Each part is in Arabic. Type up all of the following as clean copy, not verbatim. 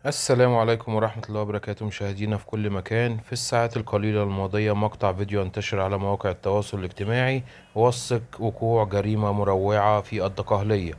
السلام عليكم ورحمة الله وبركاته، مشاهدينا في كل مكان. في الساعات القليلة الماضية مقطع فيديو انتشر على مواقع التواصل الاجتماعي وثق وقوع جريمة مروعة في الدقهلية.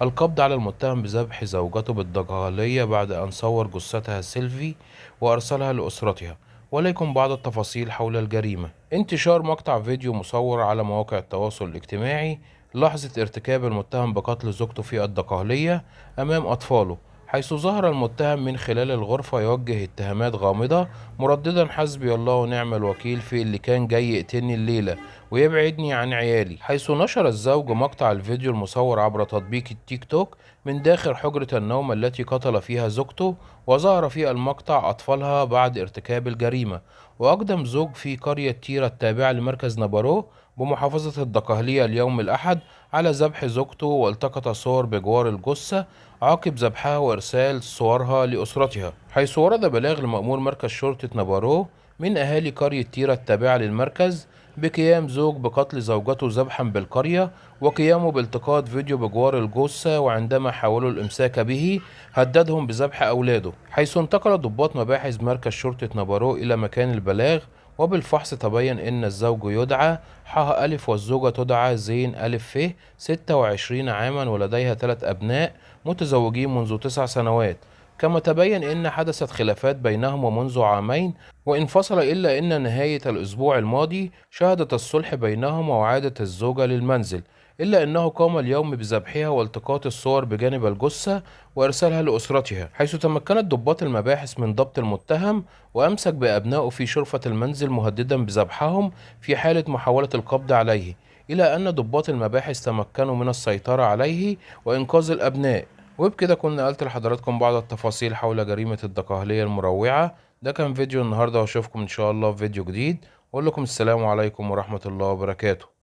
القبض على المتهم بذبح زوجته بالدقهلية بعد أن صور جثتها سيلفي وأرسلها لأسرتها. وليكن بعض التفاصيل حول الجريمة. انتشار مقطع فيديو مصور على مواقع التواصل الاجتماعي لحظة ارتكاب المتهم بقتل زوجته في الدقهلية أمام أطفاله، حيث ظهر المتهم من خلال الغرفة يوجه اتهامات غامضة مرددا حسبي الله ونعم الوكيل في اللي كان جاي يقتلني الليلة ويبعدني عن عيالي. حيث نشر الزوج مقطع الفيديو المصور عبر تطبيق التيك توك من داخل حجرة النوم التي قتل فيها زوجته، وظهر في المقطع أطفالها بعد ارتكاب الجريمة. وأقدم زوج في قرية تيرا التابعة لمركز نابارو بمحافظة الدقهلية اليوم الأحد على ذبح زوجته، والتقط صور بجوار الجثة عقب ذبحها وإرسال صورها لأسرتها. حيث ورد بلاغ لمأمور مركز شرطة نابارو من أهالي قرية تيرا التابعة للمركز بقيام زوج بقتل زوجته ذبحا بالقرية، وقيامه بالتقاط فيديو بجوار الجثة، وعندما حاولوا الإمساك به هددهم بذبح أولاده. حيث انتقل ضباط مباحث مركز شرطة نابارو إلى مكان البلاغ، وبالفحص تبين إن الزوج يدعى ح ألف والزوجة تدعى زين ألف ف، 26 عاما، ولديها 3 أبناء متزوجين منذ 9 سنوات. كما تبين أن حدثت خلافات بينهما منذ عامين وانفصل، إلا أن نهاية الأسبوع الماضي شهدت الصلح بينهما وعادت الزوجة للمنزل، إلا أنه قام اليوم بذبحها والتقاط الصور بجانب الجثة وإرسالها لأسرتها. حيث تمكنت ضباط المباحث من ضبط المتهم وأمسك بأبنائه في شرفة المنزل مهددا بذبحهم في حالة محاولة القبض عليه، إلى أن ضباط المباحث تمكنوا من السيطرة عليه وإنقاذ الأبناء. وبكده كنا نقلت لحضراتكم بعض التفاصيل حول جريمة الدقهلية المروعة. ده كان فيديو النهاردة، واشوفكم إن شاء الله في فيديو جديد، وأقول لكم السلام عليكم ورحمة الله وبركاته.